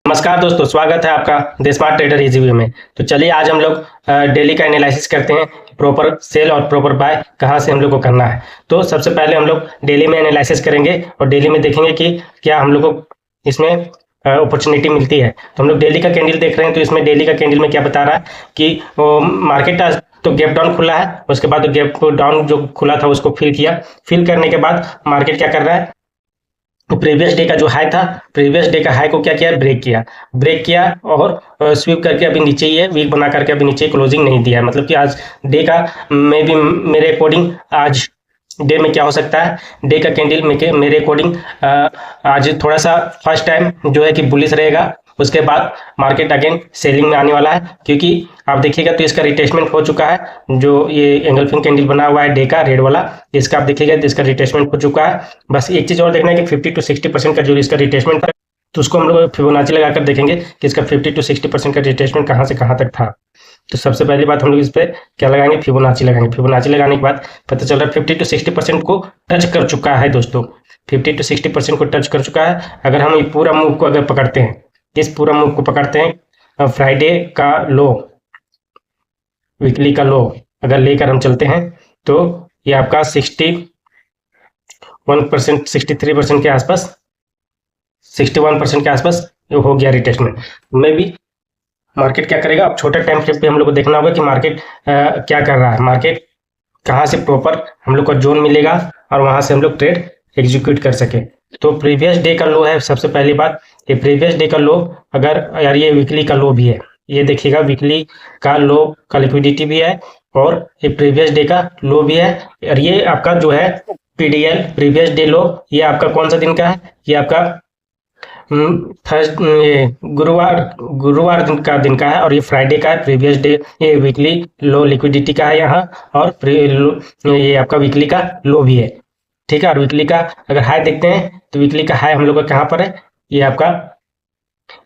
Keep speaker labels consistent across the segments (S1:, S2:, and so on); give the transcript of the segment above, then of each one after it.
S1: नमस्कार दोस्तों, स्वागत है आपका the smart trader easy way में। तो चलिए आज हम लोग डेली का एनालिसिस करते हैं। प्रॉपर सेल और प्रॉपर बाय कहाँ से हम लोग को करना है। तो सबसे पहले हम लोग डेली में एनालिसिस करेंगे और डेली में देखेंगे कि क्या हम लोग को इसमें अपॉर्चुनिटी मिलती है। तो हम लोग डेली का कैंडल देख रहे हैं। तो इसमें डेली का कैंडल में क्या बता रहा है कि मार्केट आज तो गैप डाउन खुला है, उसके बाद गैप डाउन जो खुला था उसको फिल किया। फिल करने के बाद मार्केट क्या कर रहा है, तो प्रीवियस डे का जो हाई था, प्रीवियस डे का हाई को क्या किया, ब्रेक किया और स्वीप करके अभी नीचे ही है, वीक बना करके अभी नीचे क्लोजिंग नहीं दिया है। मतलब कि आज डे का में भी मेरे अकॉर्डिंग आज डे में क्या हो सकता है, डे का कैंडल मेरे अकॉर्डिंग आज थोड़ा सा फर्स्ट टाइम जो है कि बुलिश रहेगा। उसके बाद मार्केट अगेन सेलिंग में आने वाला है, क्योंकि आप देखिएगा तो इसका रिटेस्टमेंट हो चुका है। जो ये एंगल्फिंग कैंडल बना हुआ है डे का रेड वाला, इसका आप देखिएगा तो इसका रिटेस्टमेंट हो चुका है। बस एक चीज और देखना है कि 50 to 60% का जो इसका रिटेस्टमेंट था, तो उसको हम लोग फिबोनाची लगाकर देखेंगे कि इसका 50 to 60% का रिटेस्टमेंट कहाँ से कहाँ तक था। तो सबसे पहली बात हम लोग इस पर क्या लगाएंगे, फिबोनाची लगाएंगे। फिबोनाची लगाने के बाद पता चल रहा है 50 to 60% को टच कर चुका है दोस्तों, 50 to 60% को टच कर चुका है। अगर हम ये पूरा मूव को अगर पकड़ते हैं, इस पूरा मूव को पकड़ते हैं, फ्राइडे का लो, वीकली का लो अगर लेकर हम चलते हैं, तो ये आपका 61%, 63% के आसपास, 61% के आसपास ये हो गया रिटेस्टमेंट। में भी मार्केट क्या करेगा, अब छोटा टाइम फ्रेम पे हम लोग को देखना होगा कि मार्केट क्या कर रहा है, मार्केट कहाँ से प्रॉपर हम लोग को जोन मिलेगा और वहां से हम लोग ट्रेड एग्जीक्यूट कर सके। तो प्रीवियस डे का लो है सबसे पहली बात। ये प्रीवियस डे का लो, अगर यार ये वीकली का लो भी है, ये देखिएगा वीकली का लो का लिक्विडिटी भी है और ये प्रीवियस डे का लो भी है। और ये आपका जो है पीडीएल प्रीवियस डे लो, ये आपका कौन सा दिन का है, ये आपका गुरुवार दिन का है और ये फ्राइडे का है। प्रीवियस डे ये वीकली लो लिक्विडिटी का है यहाँ, और ये आपका वीकली का लो भी है, ठीक है। और वीकली का अगर हाई देखते हैं तो वीकली का हाई हम लोग का कहाँ पर है, ये आपका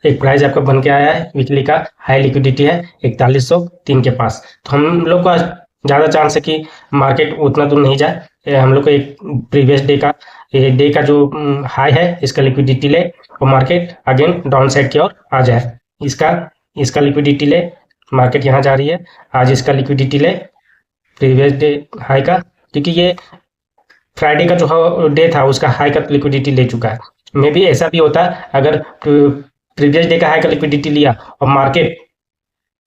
S1: एक प्राइस आपका बन के आया है। वीकली का हाई लिक्विडिटी है 4103 के पास। तो हम लोग का ज़्यादा चांस है कि मार्केट उतना दूर नहीं जाए। हम लोग को एक प्रीवियस डे का जो हाई है इसका लिक्विडिटी ले और मार्केट अगेन डाउन साइड की ओर आ जाए। इसका लिक्विडिटी ले, मार्केट यहाँ जा रही है, आज इसका लिक्विडिटी ले प्रीवियस डे हाई का, क्योंकि ये फ्राइडे का जो डे था उसका हाई का लिक्विडिटी ले चुका है। मे भी ऐसा भी होता है, अगर प्रीवियस डे का हाई का लिक्विडिटी लिया और मार्केट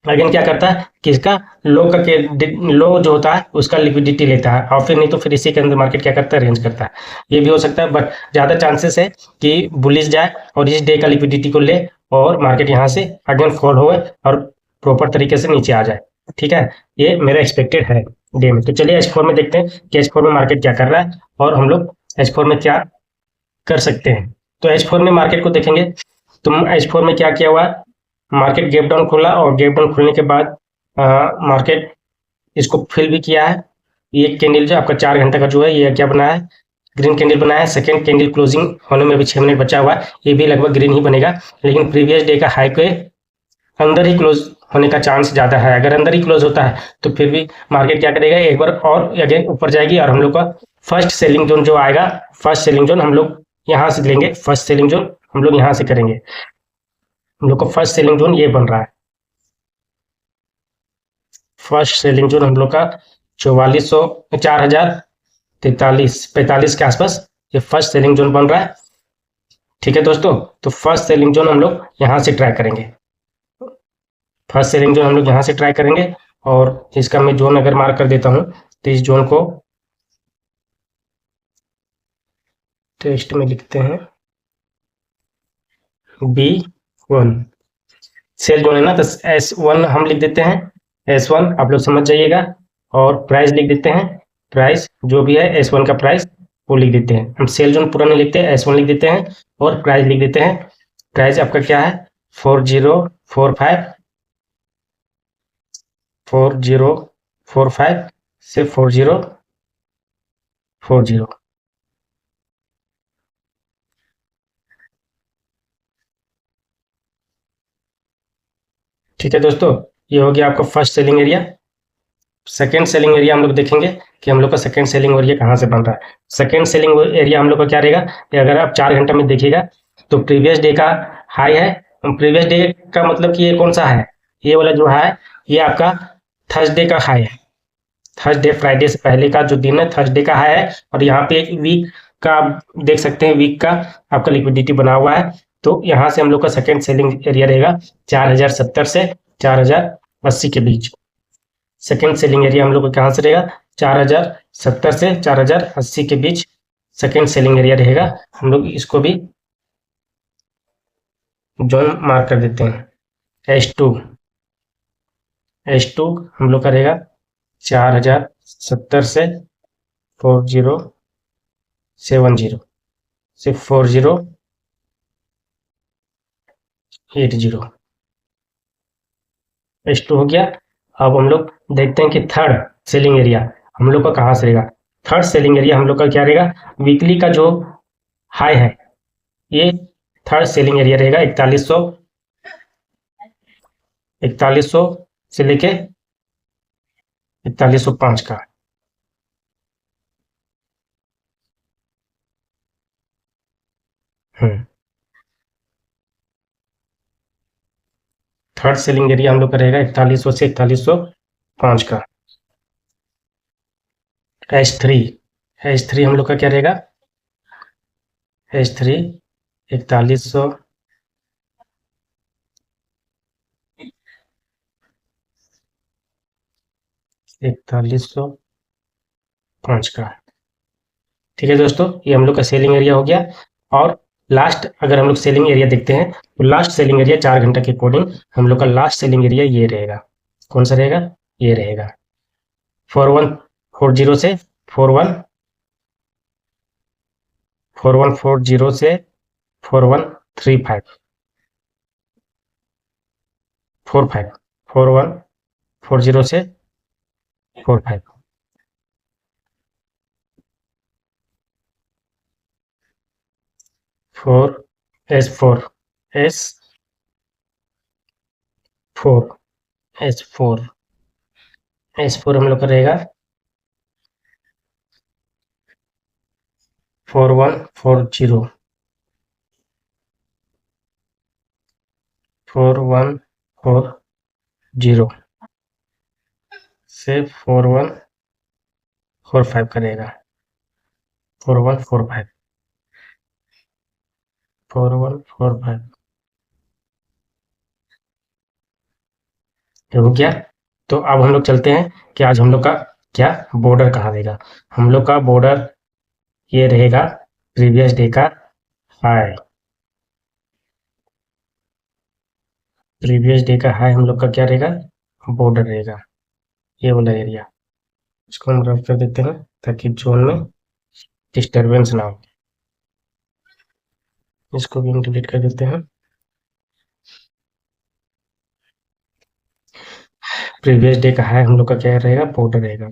S1: अगेन क्या करता है कि इसका लो जो होता है उसका लिक्विडिटी लेता है, और फिर नहीं तो फिर इसी के अंदर मार्केट क्या करता है, रेंज करता है। ये भी हो सकता है, बट ज़्यादा चांसेस है कि बुलिश जाए और इस डे का लिक्विडिटी को ले और मार्केट यहाँ से अगेन फॉल हो और प्रॉपर तरीके से नीचे आ जाए, ठीक है। ये मेरा एक्सपेक्टेड है डे में। तो चलिए H4 में देखते हैं कि H4 में मार्केट क्या कर रहा है और हम लोग H4 में क्या कर सकते हैं। तो H4 में मार्केट को देखेंगे तो H4 में क्या किया हुआ है, मार्केट गैप डाउन खुला और गैप डाउन खुलने के बाद मार्केट इसको फिल भी किया है। ये कैंडल जो आपका 4 घंटे का जो है, ये क्या बनाया है, ग्रीन कैंडल बनाया है। सेकेंड कैंडल क्लोजिंग होने में भी 6 मिनट बचा हुआ है, ये भी लगभग ग्रीन ही बनेगा, लेकिन प्रीवियस डे का हाई के अंदर ही क्लोज होने का चांस ज़्यादा है। अगर अंदर ही क्लोज होता है तो फिर भी मार्केट क्या करेगा, एक बार और अगेन ऊपर जाएगी और हम लोग का फर्स्ट सेलिंग जोन जो आएगा, फर्स्ट सेलिंग जोन हम लोग यहाँ से लेंगे, फर्स्ट सेलिंग जोन हम लोग यहाँ से करेंगे। हम लोग का फर्स्ट सेलिंग जोन ये बन रहा है, फर्स्ट सेलिंग जोन हम लोग का 4045 के आसपास ये फर्स्ट सेलिंग जोन बन रहा है, ठीक है दोस्तों। तो फर्स्ट सेलिंग जोन हम लोग यहाँ से ट्राई करेंगे, फर्स्ट सेलिंग जोन हम लोग यहाँ से ट्राई करेंगे। और इसका मैं जोन अगर मार्क कर देता हूँ तो इस जोन को टेक्स्ट में लिखते हैं B1 सेल जोन है ना, तो S1 हम लिख देते हैं, S1 आप लोग समझ जाइएगा। और प्राइस लिख देते हैं, प्राइस जो भी है S1 का प्राइस वो लिख देते हैं। हम सेल जोन पूरा नहीं लिखते हैं, S1 लिख देते हैं और प्राइस लिख देते हैं। प्राइस आपका क्या है 4045 से 4040। ठीक है दोस्तों, ये हो गया आपका first selling area. Second selling area हम लोग देखेंगे कि हम लोग का सेकेंड सेलिंग एरिया कहाँ से बन रहा है। सेकेंड सेलिंग एरिया हम लोग का क्या रहेगा कि अगर आप 4 घंटे में देखिएगा तो प्रीवियस डे का हाई है प्रीवियस डे का मतलब कि ये कौन सा है, ये वाला जो है ये आपका थर्सडे का हाई है। थर्सडे फ्राइडे से पहले का जो दिन है थर्सडे का हाई है। और यहाँ पे वीक का आप देख सकते हैं, वीक का आपका लिक्विडिटी बना हुआ है। तो यहाँ से हम लोग का सेकेंड सेलिंग एरिया रहेगा 4070 से 4080 के बीच। सेकेंड सेलिंग एरिया हम लोग का कहाँ से रहेगा, 4070 से 4080 के बीच सेकेंड सेलिंग एरिया रहेगा। हम लोग इसको भी जोन मार्क कर देते हैं। एच टू हम लोग का रहेगा 4070 से 4070 से 4080 H2 हो गया। अब हम लोग देखते हैं कि थर्ड सेलिंग एरिया हम लोग का कहाँ से रहेगा। थर्ड सेलिंग एरिया हम लोग का क्या रहेगा, वीकली का जो हाई है ये थर्ड सेलिंग एरिया रहेगा 4100 से लेके 4105 का। थर्ड सेलिंग एरिया हम लोग का रहेगा 4100 से 4105 का। H3 H3 हम लोग का क्या रहेगा, H3 4100 4105 का। ठीक है दोस्तों, ये हम लोग का सेलिंग एरिया हो गया। और लास्ट अगर हम लोग सेलिंग एरिया देखते हैं तो लास्ट सेलिंग एरिया 4 घंटा के अकॉर्डिंग हम लोग का लास्ट सेलिंग एरिया ये रहेगा। कौन सा रहेगा, ये रहेगा 4140 से 4140 से 4135 4140 से 45 4 S4 S4 हम लोग का रहेगा 4140 से 4145 का रहेगा। 4145 हो गया। तो अब हम लोग चलते हैं कि आज हम लोग का क्या बॉर्डर कहाँ रहेगा। हम लोग का बॉर्डर ये रहेगा प्रीवियस डे का हाई। प्रीवियस डे का हाई हम लोग का क्या रहेगा, बॉर्डर रहेगा ये वाला एरिया। इसको हम रफ कर देते हैं ताकि जोन में डिस्टरबेंस ना हो। इसको भी हम डिलीट कर देते हैं। प्रीवियस डे का हाई हम लोग का क्या रहेगा, बॉर्डर रहेगा।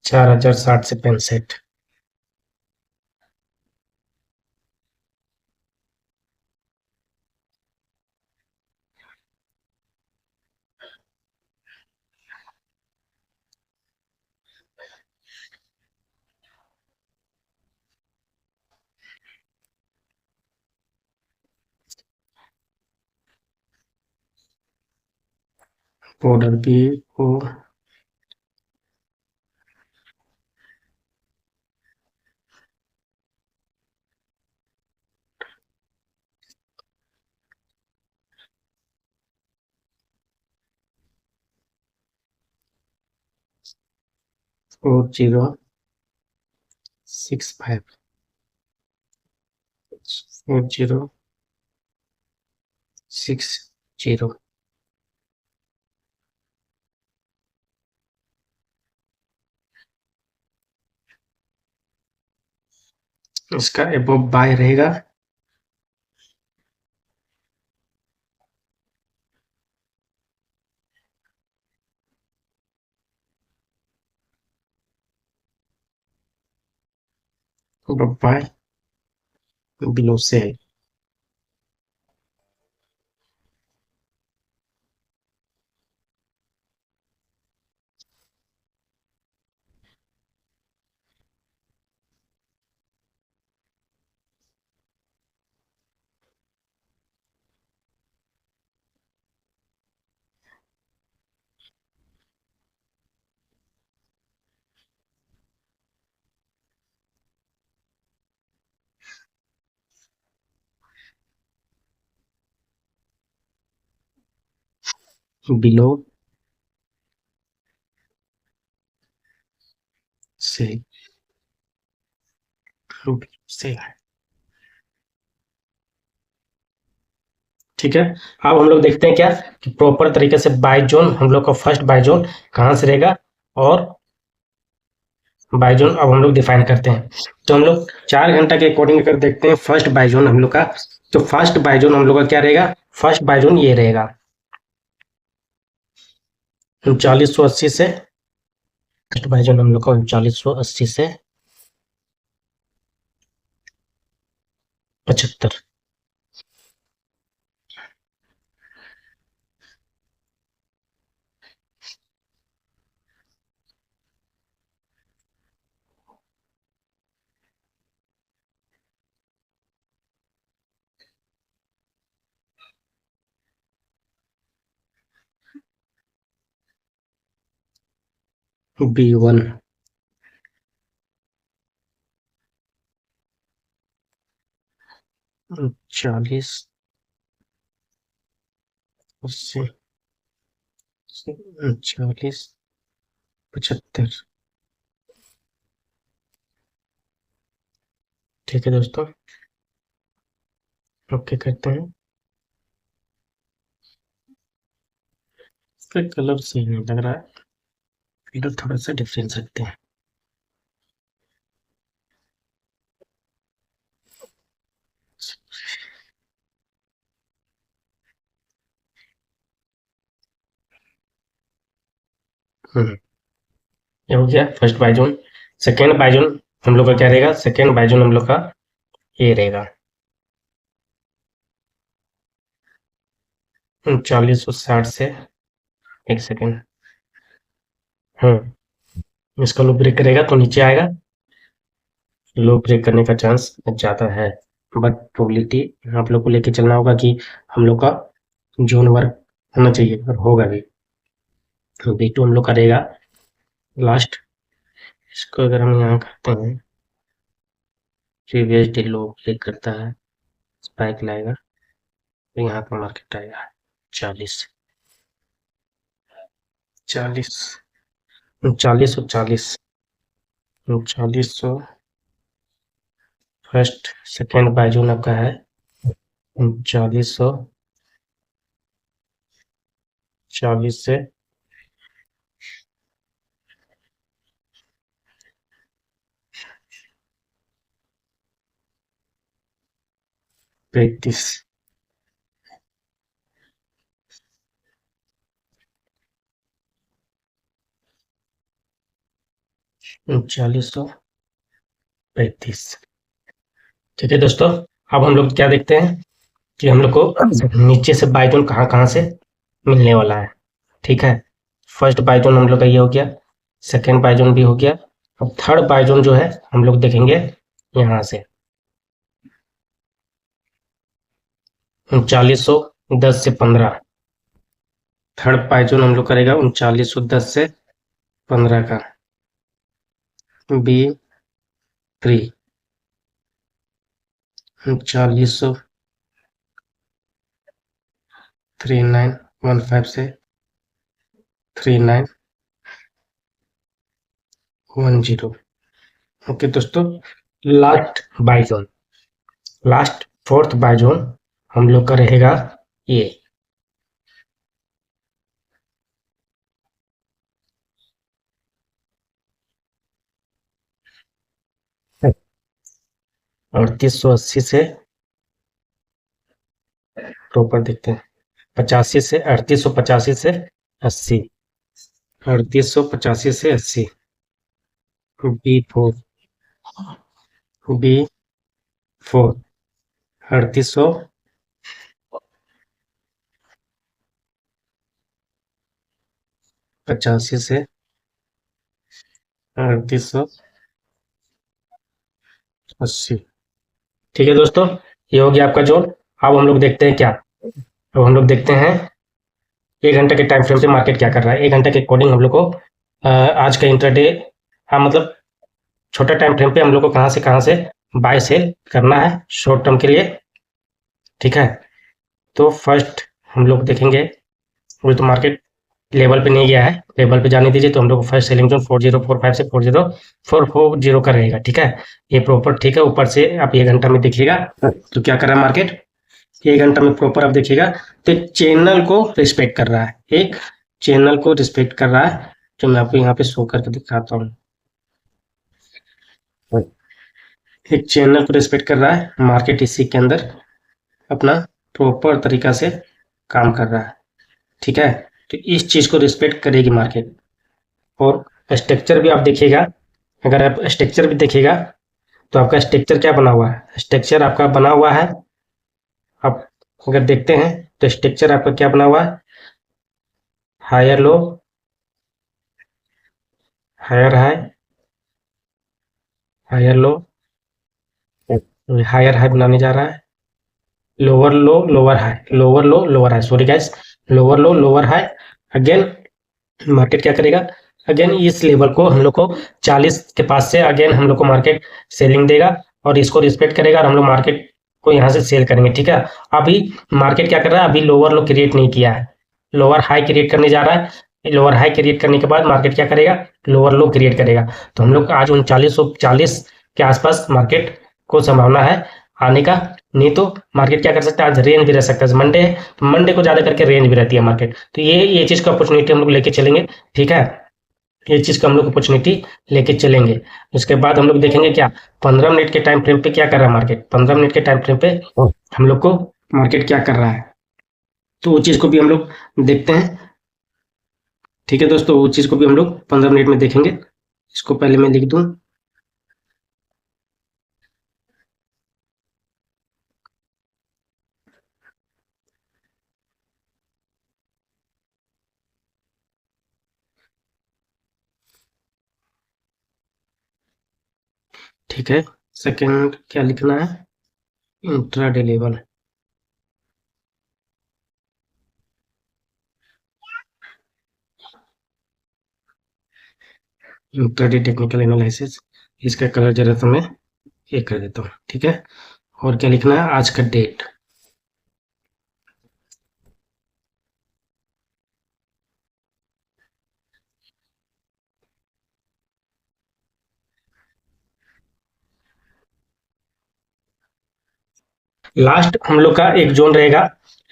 S1: चार हजार साठ से 65। बॉर्डर भी वो 4065 4060। इसका एबोव बाय रहेगा। बाय बिलो से है। बिलो से से ठीक है। अब हम लोग देखते हैं क्या कि प्रॉपर तरीके से बाय जोन हम लोग का फर्स्ट बाय जोन कहाँ से रहेगा, और बाय जोन अब हम लोग डिफाइन करते हैं। तो हम लोग 4 घंटा के अकॉर्डिंग अगर देखते हैं फर्स्ट बाय जोन हम लोग का, तो फर्स्ट बाय जोन हम लोग का क्या रहेगा, फर्स्ट बाय जोन ये रहेगा 3980 से, फर्स्ट बाय जोन हम लोग का 3980 से 75। B1 40 80 40 75। ठीक है दोस्तों, ओके करते हैं। इसका कलर सही नहीं लग रहा है, कलर थोड़ा सा डिफरेंस रखते हैं। ये हो गया फर्स्ट बाइजोन। सेकेंड बाइजोन हम लोग का क्या रहेगा, सेकेंड बाइजोन हम लोग का ये रहेगा 3960 से, एक सेकेंड, इसका लो ब्रेक करेगा तो नीचे आएगा, लो ब्रेक करने का चांस ज़्यादा है, बट प्रोबेबिलिटी आप लोग को लेके चलना होगा कि हम लोग का जोन वर्क होना चाहिए और होगा भी। तो B2 हम लोग का रहेगा लास्ट। इसको अगर हम यहाँ करते हैं, प्रीवियस डे लो ब्रेक करता है, स्पाइक लाएगा, तो यहाँ का मार्केट आएगा 40 40 3940 3900। फर्स्ट सेकेंड बाइजोन आपका है 3940 से 35। 3935। ठीक है दोस्तों, अब हम लोग क्या देखते हैं कि हम लोग को नीचे से बाइजोन कहाँ कहाँ से मिलने वाला है। ठीक है, फर्स्ट बाइजोन हम लोग का ये हो गया, सेकेंड बाइजोन भी हो गया, अब थर्ड बाइजोन जो है हम लोग देखेंगे यहाँ से 3910 से 15। थर्ड बाइजोन हम लोग करेगा 3910 से 15 का B3 3900 3915 से 3910। ओके दोस्तों, last buy zone, last fourth buy zone हम लोग का रहेगा ये 3880 से, प्रॉपर देखते हैं, 85 से 3885 से 80, 3885 से 80। B4 B4 3885 से 3880। ठीक है दोस्तों, ये हो गया आपका जोन। अब हम लोग देखते हैं क्या, अब हम लोग देखते हैं 1 घंटे के टाइम फ्रेम से मार्केट क्या कर रहा है। 1 घंटे के अकॉर्डिंग हम लोग को आज का इंट्राडे, हाँ मतलब छोटा टाइम फ्रेम पे हम लोग को कहाँ से बाय सेल करना है शॉर्ट टर्म के लिए। ठीक है, तो फर्स्ट हम लोग देखेंगे वो तो मार्केट लेवल पे नहीं गया है, लेवल पे जाने दीजिए। तो हम लोग फर्स्ट सेलिंग जोन 4045 से 40440 का रहेगा, ठीक है। ये प्रॉपर ठीक है। ऊपर से आप 1 घंटा में देखिएगा तो क्या कर रहा है मार्केट, 1 घंटा में प्रॉपर आप देखिएगा तो चैनल को रिस्पेक्ट कर रहा है, एक चैनल को रिस्पेक्ट कर रहा है, जो मैं आपको यहाँ पे शो करके दिखाता हूँ। एक चैनल को रिस्पेक्ट कर रहा है, मार्केट इसी के अंदर अपना प्रॉपर तरीका से काम कर रहा है, ठीक है। तो इस चीज को रिस्पेक्ट करेगी मार्केट। और स्ट्रक्चर भी आप देखिएगा, अगर आप स्ट्रक्चर भी देखिएगा तो आपका स्ट्रक्चर क्या बना हुआ है, स्ट्रक्चर आपका बना हुआ है, आप अगर देखते हैं तो स्ट्रक्चर आपका क्या बना हुआ है, higher low, higher high, higher low, higher high बनाने जा रहा है, lower low lower high, lower low lower high, sorry guys, lower low lower high. Again market क्या करेगा, अगेन इस लेवल को हम लोग को 40 के पास से अगेन हम लोग को मार्केट सेलिंग देगा और इसको रिस्पेक्ट करेगा और हम लोग मार्केट को यहाँ से सेल करेंगे, ठीक है। अभी मार्केट क्या कर रहा है, अभी लोअर लो क्रिएट नहीं किया है, लोअर हाई क्रिएट करने जा रहा है। लोअर हाई क्रिएट करने के बाद मार्केट क्या करेगा, लोअर लो क्रिएट करेगा। तो हम लोग आज 3940 के आसपास मार्केट को संभावना है आने का। नहीं तो मार्केट क्या कर सकता है, आज रेंज भी रह सकता है, मंडे है तो मंडे को ज्यादा करके रेंज भी रहती है मार्केट। तो ये चीज का अपॉर्चुनिटी हम लोग लेके चलेंगे, ठीक है। ये चीज का हम लोग अपॉर्चुनिटी लेके चलेंगे। उसके बाद हम लोग देखेंगे क्या 15 मिनट के टाइम फ्रेम पे क्या कर रहा है मार्केट, 15 मिनट के टाइम फ्रेम पे हम लोग को मार्केट क्या कर रहा है, तो वो चीज को भी हम लोग देखते हैं, ठीक है दोस्तों। वो चीज को भी हम लोग 15 मिनट में देखेंगे। इसको पहले मैं लिख दूं, ठीक है। सेकंड क्या लिखना है, intraday level, intraday technical analysis. इसका कलर जरा तो मैं ये कर देता हूँ, ठीक है। और क्या लिखना है, आज का डेट, लास्ट हम लोग का एक जोन रहेगा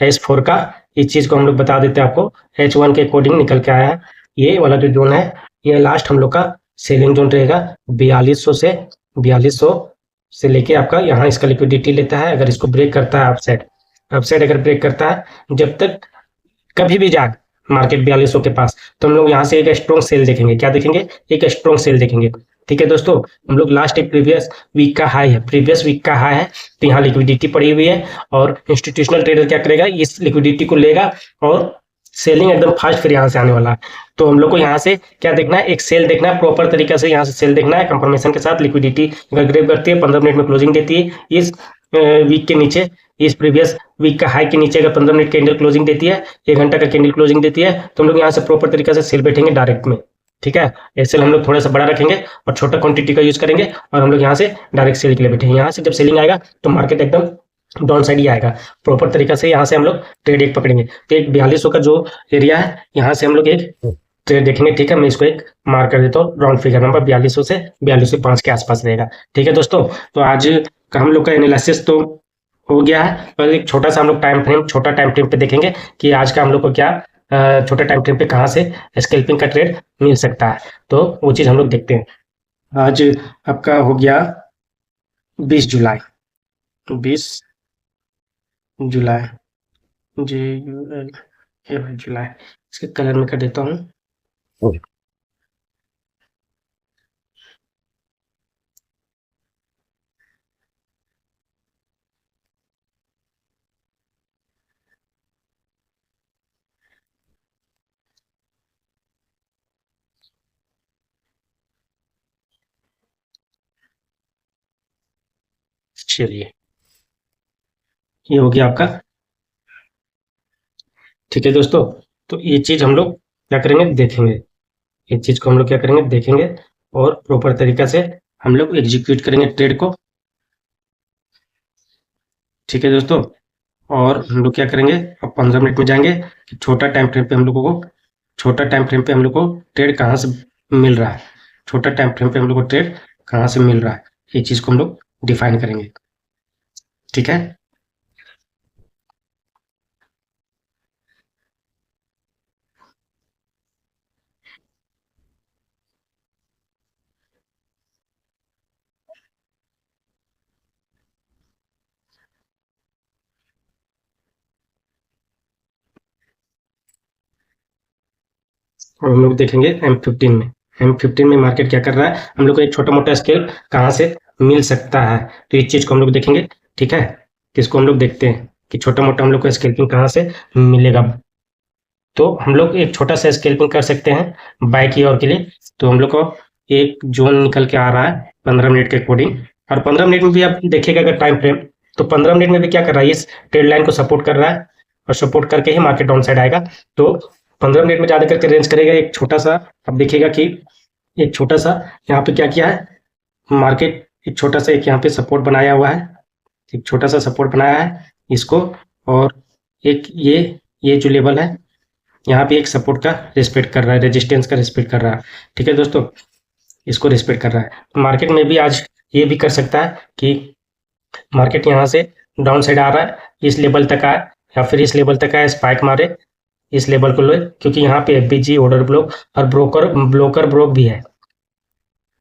S1: H4 का। इस चीज को हम लोग बता देते हैं आपको, H1 के अकॉर्डिंग निकल के आया है। ये वाला जो जोन है ये लास्ट हम लोग का सेलिंग जोन रहेगा, 4200 से लेके आपका यहाँ इसका लिक्विडिटी लेता है। अगर इसको ब्रेक करता है अपसाइड, अपसाइड अगर ब्रेक करता है, जब तक कभी भी जाए मार्केट 4200 के पास, तो हम लोग यहाँ से एक स्ट्रॉन्ग सेल देखेंगे। क्या देखेंगे, एक स्ट्रॉन्ग सेल देखेंगे, ठीक है दोस्तों। हम लोग लास्ट एक प्रीवियस वीक का हाई है, प्रीवियस वीक का हाई है, तो यहाँ लिक्विडिटी पड़ी हुई है और इंस्टीट्यूशनल ट्रेडर क्या करेगा, इस लिक्विडिटी को लेगा और सेलिंग एकदम फास्ट फिर यहाँ से आने वाला है। तो हम लोग को यहाँ से क्या देखना है, एक सेल देखना है, प्रॉपर तरीके से यहाँ से सेल देखना है कंफर्मेशन के साथ। लिक्विडिटी अगर ग्रेव करती है 15 मिनट में क्लोजिंग देती है इस वीक के नीचे, इस प्रीवियस वीक का हाई के नीचे अगर 15 मिनट कैंडल क्लोजिंग देती है, 1 घंटा का कैंडल क्लोजिंग देती है, तो हम लोग यहाँ से प्रॉपर तरीके से सेल बैठेंगे डायरेक्ट में, ठीक है। एसएल हम लोग थोड़ा सा बड़ा रखेंगे और छोटा क्वांटिटी का यूज करेंगे और हम लोग यहाँ से डायरेक्ट सेल के लिए बैठेंगे। यहाँ से जब सेलिंग आएगा तो मार्केट एकदम डाउन साइड ही आएगा, प्रॉपर तरीका से यहाँ से हम लोग ट्रेड एक पकड़ेंगे। तो एक 4200 का जो एरिया है यहाँ से हम लोग एक ट्रेड देखेंगे, ठीक है। मैं इसको एक मार्क कर देता हूँ, राउंड फिगर नंबर 4200 से 4205 के आसपास रहेगा, ठीक है दोस्तों। तो आज का हम लोग का एनालिसिस तो हो गया है। पहले एक छोटा सा हम लोग टाइम फ्रेम, छोटा टाइम फ्रेम पे देखेंगे कि आज का हम लोग को क्या छोटे टाइम फ्रेम पे कहाँ से स्कैल्पिंग का ट्रेड मिल सकता है, तो वो चीज हम लोग देखते हैं। आज आपका हो गया 20 जुलाई, 20 जुलाई, जुलाई। इसके कलर में कर देता हूँ, चलिए ये हो गया आपका, ठीक है दोस्तों। तो ये चीज हम लोग क्या करेंगे, देखेंगे। ये चीज को हम लोग क्या करेंगे, देखेंगे और प्रॉपर तरीका से हम लोग एग्जीक्यूट करेंगे ट्रेड को, ठीक है दोस्तों। और हम लोग क्या करेंगे, अब 15 मिनट में जाएंगे कि छोटा टाइम फ्रेम पे हम लोगों को ट्रेड कहाँ से मिल रहा है, छोटा टाइम फ्रेम पे हम लोग को ट्रेड कहाँ से मिल रहा है, ये चीज़ को हम लोग डिफाइन करेंगे। ठीक है, और हम लोग देखेंगे M15 में मार्केट क्या कर रहा है, हम लोग को एक छोटा मोटा स्केल कहाँ से मिल सकता है, तो इस चीज़ को हम लोग देखेंगे। ठीक है, तो इसको हम लोग देखते हैं कि छोटा मोटा हम लोग को स्केल्पिंग कहाँ से मिलेगा। तो हम लोग एक छोटा सा स्केल्पिंग कर सकते हैं बाय की ओर के लिए। तो हम लोग को एक जोन निकल के आ रहा है 15 मिनट के अकॉर्डिंग, और 15 मिनट में भी आप देखिएगा अगर टाइम फ्रेम, तो 15 मिनट में भी क्या कर रहा है, इस ट्रेड लाइन को सपोर्ट कर रहा है, और सपोर्ट करके ही मार्केट डाउन साइड आएगा। तो 15 मिनट में ज़्यादा करके रेंज करेगा एक छोटा सा, आप देखिएगा कि एक छोटा सा यहाँ पे क्या किया है मार्केट, एक छोटा सा एक यहाँ पे सपोर्ट बनाया हुआ है, एक छोटा सा सपोर्ट बनाया है इसको, और एक ये जो लेवल है यहाँ पे एक सपोर्ट का रिस्पेक्ट कर रहा है, रेजिस्टेंस का रिस्पेक्ट कर रहा है। ठीक है दोस्तों, इसको रिस्पेक्ट कर रहा है। मार्केट में भी आज ये भी कर सकता है कि मार्केट यहाँ से डाउन साइड आ रहा है, इस लेवल तक आए या फिर इस लेवल तक आए, स्पाइक मारे, इस लेवल को ले, क्योंकि यहाँ पे एफबीजी ऑर्डर ब्लॉक और ब्रोकर ब्लॉक भी है।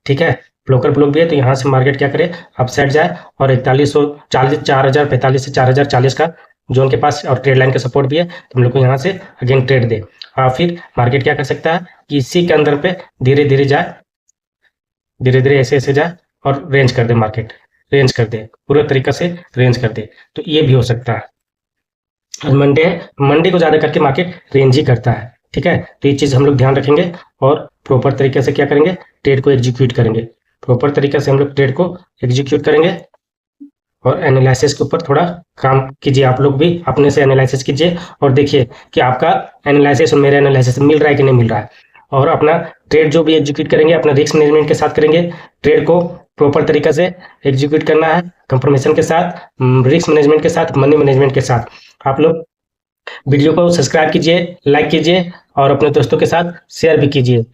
S1: ठीक है, ब्रोकर ब्लॉक भी है, तो यहाँ से मार्केट क्या करे, अप साइड जाए और 4140 4045 से 4040 का जोन के पास और ट्रेड लाइन का सपोर्ट भी है, तो हम लोग को यहाँ से अगेन ट्रेड दे। और फिर मार्केट क्या कर सकता है कि इसी के अंदर पे धीरे धीरे जाए, धीरे धीरे ऐसे ऐसे जाए और रेंज कर दे, मार्केट रेंज कर दे, पूरे तरीके से रेंज कर दे, तो ये भी हो सकता है। और मंडे को ज़्यादा करके मार्केट रेंज ही करता है। ठीक है, तो ये चीज़ हम लोग ध्यान रखेंगे और प्रॉपर तरीके से क्या करेंगे, ट्रेड को एग्जीक्यूट करेंगे। प्रॉपर तरीके से हम लोग ट्रेड को एग्जीक्यूट करेंगे और एनालिसिस के ऊपर थोड़ा काम कीजिए, आप लोग भी अपने से एनालिसिस कीजिए और देखिए कि आपका एनालिसिस और मेरा एनालिसिस मिल रहा है कि नहीं मिल रहा है। और अपना ट्रेड जो भी एग्जीक्यूट करेंगे अपना रिस्क मैनेजमेंट के साथ करेंगे, ट्रेड को प्रॉपर तरीके से एग्जीक्यूट करना है, कंफर्मेशन के साथ, रिस्क मैनेजमेंट के साथ, मनी मैनेजमेंट के साथ। आप लोग वीडियो को सब्सक्राइब कीजिए, लाइक कीजिए और अपने दोस्तों के साथ शेयर भी कीजिए।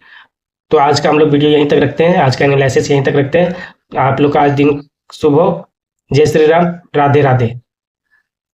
S1: तो आज का हम लोग वीडियो यहीं तक रखते हैं, आज का एनालिसिस यहीं तक रखते हैं। आप लोग का आज दिन शुभ हो। जय श्री राम, राधे राधे।